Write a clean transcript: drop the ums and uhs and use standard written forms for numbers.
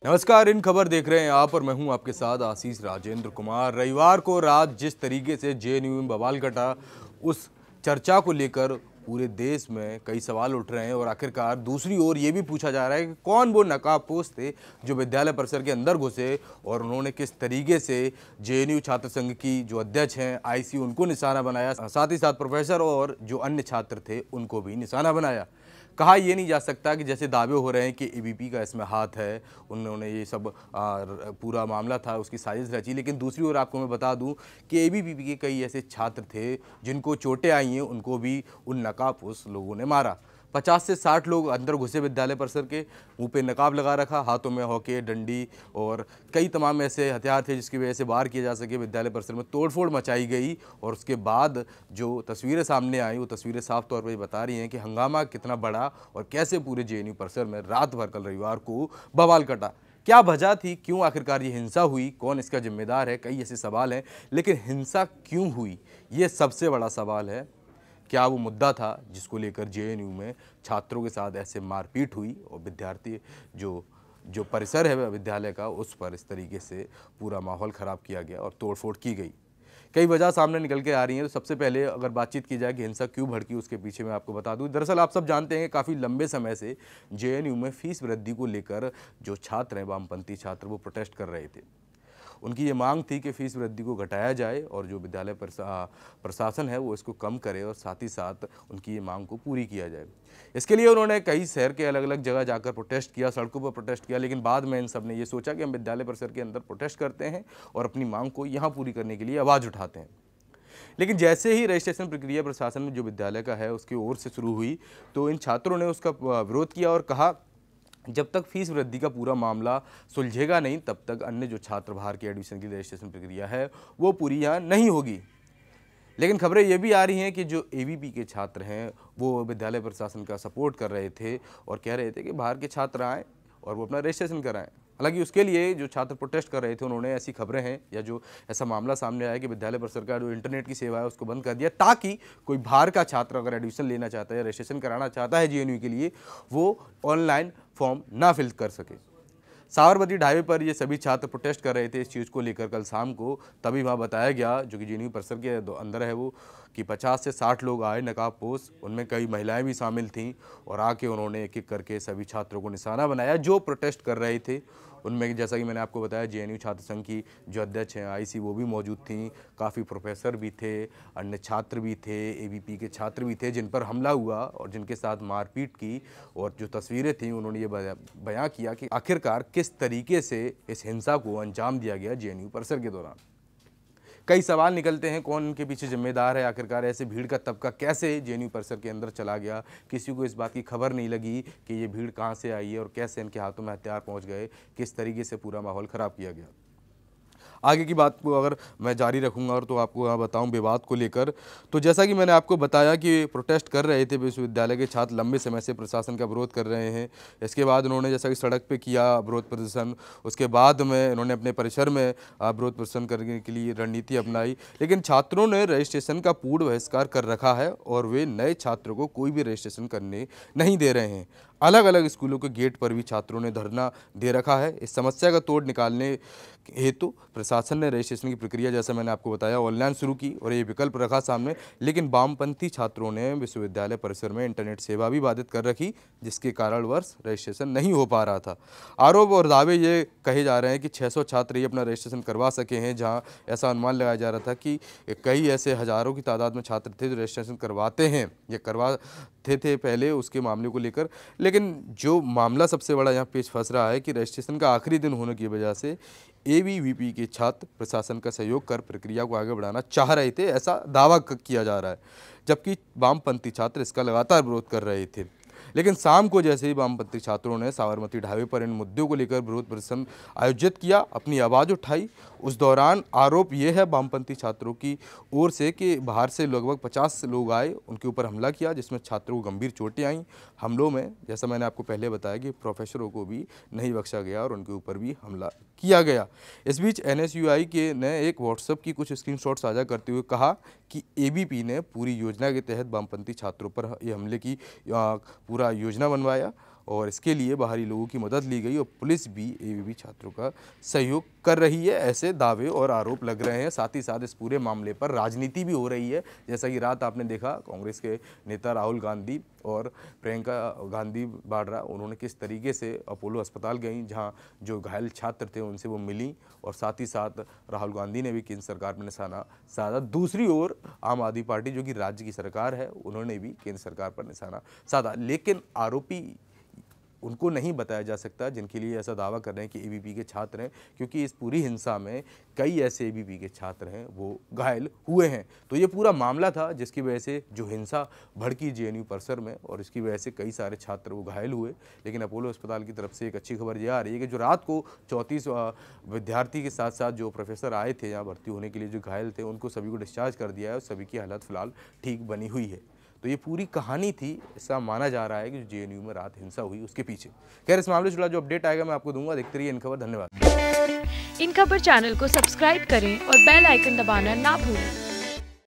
नमस्कार, इन खबर देख रहे हैं आप और मैं हूं आपके साथ आशीष राजेंद्र कुमार। रविवार को रात जिस तरीके से जेएनयू में बवाल कटा, उस चर्चा को लेकर पूरे देश में कई सवाल उठ रहे हैं और आखिरकार दूसरी ओर ये भी पूछा जा रहा है कि कौन वो नकाबपोश थे जो विद्यालय परिसर के अंदर घुसे और उन्होंने किस तरीके से जेएनयू छात्र संघ की जो अध्यक्ष हैं आईसी उनको निशाना बनाया, साथ ही साथ प्रोफेसर और जो अन्य छात्र थे उनको भी निशाना बनाया। कहा यह नहीं जा सकता कि जैसे दावे हो रहे हैं कि एबीपी का इसमें हाथ है, उन्होंने ये सब पूरा मामला था उसकी साजिश रची, लेकिन दूसरी ओर आपको मैं बता दूं कि एबीपी के कई ऐसे छात्र थे जिनको चोटें आई हैं, उनको भी उन नकाबपोश लोगों ने मारा। 50 से 60 लोग अंदर घुसे विद्यालय परिसर के, मुंह पे नकाब लगा रखा, हाथों में हॉके, डंडी और कई तमाम ऐसे हथियार थे जिसकी वजह से वार किया जा सके। विद्यालय परिसर में तोड़फोड़ मचाई गई और उसके बाद जो तस्वीरें सामने आई वो तस्वीरें साफ तौर पर ये बता रही हैं कि हंगामा कितना बड़ा और कैसे पूरे जेएनयू परिसर में रात भर कल रविवार को बवाल कटा। क्या वजह थी, क्यों आखिरकार ये हिंसा हुई, कौन इसका जिम्मेदार है, कई ऐसे सवाल हैं। लेकिन हिंसा क्यों हुई, ये सबसे बड़ा सवाल है। क्या वो मुद्दा था जिसको लेकर जेएनयू में छात्रों के साथ ऐसे मारपीट हुई और विद्यार्थी जो जो परिसर है विद्यालय का उस पर इस तरीके से पूरा माहौल ख़राब किया गया और तोड़फोड़ की गई। कई वजह सामने निकल के आ रही हैं। तो सबसे पहले अगर बातचीत की जाए कि हिंसा क्यों भड़की, उसके पीछे मैं आपको बता दूं, दरअसल आप सब जानते हैं कि काफ़ी लंबे समय से जेएनयू में फीस वृद्धि को लेकर जो छात्र हैं, वामपंथी छात्र, वो प्रोटेस्ट कर रहे थे। उनकी ये मांग थी कि फीस वृद्धि को घटाया जाए और जो विद्यालय प्रशासन है वो इसको कम करे और साथ ही साथ उनकी ये मांग को पूरी किया जाए। इसके लिए उन्होंने कई शहर के अलग अलग जगह जाकर प्रोटेस्ट किया, सड़कों पर प्रोटेस्ट किया, लेकिन बाद में इन सब ने ये सोचा कि हम विद्यालय परिसर के अंदर प्रोटेस्ट करते हैं और अपनी मांग को यहाँ पूरी करने के लिए आवाज़ उठाते हैं। लेकिन जैसे ही रजिस्ट्रेशन प्रक्रिया प्रशासन में जो विद्यालय का है उसकी ओर से शुरू हुई तो इन छात्रों ने उसका विरोध किया और कहा जब तक फीस वृद्धि का पूरा मामला सुलझेगा नहीं तब तक अन्य जो छात्र बाहर के एडमिशन की रजिस्ट्रेशन प्रक्रिया है वो पूरी यहाँ नहीं होगी। लेकिन खबरें ये भी आ रही हैं कि जो एबीपी के छात्र हैं वो विद्यालय प्रशासन का सपोर्ट कर रहे थे और कह रहे थे कि बाहर के छात्र आएँ और वो अपना रजिस्ट्रेशन कराएं। हालांकि उसके लिए जो छात्र प्रोटेस्ट कर रहे थे उन्होंने ऐसी खबरें हैं या जो ऐसा मामला सामने आया कि विद्यालय परिसर का जो इंटरनेट की सेवा है उसको बंद कर दिया ताकि कोई बाहर का छात्र अगर एडमिशन लेना चाहता है, रजिस्ट्रेशन कराना चाहता है जेएनयू के लिए, वो ऑनलाइन फॉर्म ना फिल कर सके। साबरमती ढाबे पर ये सभी छात्र प्रोटेस्ट कर रहे थे इस चीज़ को लेकर कल शाम को। तभी वहाँ बताया गया, जो कि जेएनयू परिसर के अंदर है वो, कि 50 से 60 लोग आए नकाबपोश, उनमें कई महिलाएं भी शामिल थीं और आके उन्होंने एक एक करके सभी छात्रों को निशाना बनाया जो प्रोटेस्ट कर रहे थे। उनमें जैसा कि मैंने आपको बताया जेएनयू छात्र संघ की जो अध्यक्ष हैं आईसी वो भी मौजूद थीं, काफ़ी प्रोफेसर भी थे, अन्य छात्र भी थे, एबीपी के छात्र भी थे जिन पर हमला हुआ और जिनके साथ मारपीट की। और जो तस्वीरें थीं उन्होंने ये बयां किया कि आखिरकार किस तरीके से इस हिंसा को अंजाम दिया गया जेएनयू परिसर के दौरान। कई सवाल निकलते हैं, कौन इनके पीछे जिम्मेदार है, आखिरकार ऐसे भीड़ का तबका कैसे जेएनयू परिसर के अंदर चला गया, किसी को इस बात की खबर नहीं लगी कि ये भीड़ कहाँ से आई है और कैसे इनके हाथों में हथियार पहुँच गए, किस तरीके से पूरा माहौल ख़राब किया गया। आगे की बात को अगर मैं जारी रखूंगा और तो आपको यहाँ बताऊं विवाद को लेकर, तो जैसा कि मैंने आपको बताया कि प्रोटेस्ट कर रहे थे विश्वविद्यालय के छात्र, लंबे समय से प्रशासन का विरोध कर रहे हैं। इसके बाद उन्होंने जैसा कि सड़क पे किया विरोध प्रदर्शन, उसके बाद में उन्होंने अपने परिसर में विरोध प्रदर्शन करने के लिए रणनीति अपनाई। लेकिन छात्रों ने रजिस्ट्रेशन का पूर्ण बहिष्कार कर रखा है और वे नए छात्रों को कोई भी रजिस्ट्रेशन करने नहीं दे रहे हैं। अलग अलग स्कूलों के गेट पर भी छात्रों ने धरना दे रखा है। इस समस्या का तोड़ निकालने हेतु प्रशासन ने रजिस्ट्रेशन की प्रक्रिया, जैसा मैंने आपको बताया, ऑनलाइन शुरू की और ये विकल्प रखा सामने। लेकिन वामपंथी छात्रों ने विश्वविद्यालय परिसर में इंटरनेट सेवा भी बाधित कर रखी, जिसके कारणवश रजिस्ट्रेशन नहीं हो पा रहा था। आरोप और दावे ये कहे जा रहे हैं कि 600 छात्र ही अपना रजिस्ट्रेशन करवा सके हैं, जहाँ ऐसा अनुमान लगाया जा रहा था कि कई ऐसे हज़ारों की तादाद में छात्र थे जो रजिस्ट्रेशन करवाते हैं या करवाते थे पहले उसके मामले को लेकर। लेकिन जो मामला सबसे बड़ा यहाँ पेश फंस रहा है कि रजिस्ट्रेशन का आखिरी दिन होने की वजह से एबीवीपी के छात्र प्रशासन का सहयोग कर प्रक्रिया को आगे बढ़ाना चाह रहे थे, ऐसा दावा किया जा रहा है, जबकि वामपंथी छात्र इसका लगातार विरोध कर रहे थे। लेकिन शाम को जैसे ही वामपंथी छात्रों ने साबरमती ढाबे पर इन मुद्दों को लेकर विरोध प्रदर्शन आयोजित किया, अपनी आवाज़ उठाई, उस दौरान आरोप ये है वामपंथी छात्रों की ओर से कि बाहर से लगभग 50 लोग आए, उनके ऊपर हमला किया, जिसमें छात्रों को गंभीर चोटें आईं। हमलों में जैसा मैंने आपको पहले बताया कि प्रोफेसरों को भी नहीं बख्शा गया और उनके ऊपर भी हमला किया गया। इस बीच एनएसयूआई के ने एक व्हाट्सएप की कुछ स्क्रीनशॉट साझा करते हुए कहा कि एबीपी ने पूरी योजना के तहत वामपंथी छात्रों पर ये हमले की पूरा योजना बनवाया और इसके लिए बाहरी लोगों की मदद ली गई और पुलिस भी एबीवी छात्रों का सहयोग कर रही है, ऐसे दावे और आरोप लग रहे हैं। साथ ही साथ इस पूरे मामले पर राजनीति भी हो रही है। जैसा कि रात आपने देखा कांग्रेस के नेता राहुल गांधी और प्रियंका गांधी वाड्रा उन्होंने किस तरीके से अपोलो अस्पताल गई, जहां जो घायल छात्र थे उनसे वो मिली, और साथ ही साथ राहुल गांधी ने भी केंद्र सरकार पर निशाना साधा। दूसरी ओर आम आदमी पार्टी जो कि राज्य की सरकार है, उन्होंने भी केंद्र सरकार पर निशाना साधा। लेकिन आरोपी उनको नहीं बताया जा सकता जिनके लिए ऐसा दावा कर रहे हैं कि एबीवी के छात्र हैं, क्योंकि इस पूरी हिंसा में कई ऐसे एबीवी के छात्र हैं वो घायल हुए हैं। तो ये पूरा मामला था जिसकी वजह से जो हिंसा भड़की जेएनयू परिसर में, और इसकी वजह से कई सारे छात्र वो घायल हुए। लेकिन अपोलो अस्पताल की तरफ से एक अच्छी खबर ये आ रही है कि जो रात को 34 विद्यार्थी के साथ साथ जो प्रोफेसर आए थे यहाँ भर्ती होने के लिए, जो घायल थे, उनको सभी को डिस्चार्ज कर दिया है और सभी की हालत फिलहाल ठीक बनी हुई है। तो ये पूरी कहानी थी, ऐसा माना जा रहा है कि जो जेएनयू में रात हिंसा हुई उसके पीछे। खैर, इस मामले से जुड़ा जो अपडेट आएगा मैं आपको दूंगा। देखते रहिए इन खबर। धन्यवाद। इन खबर चैनल को सब्सक्राइब करें और बेल आइकन दबाना ना भूलें।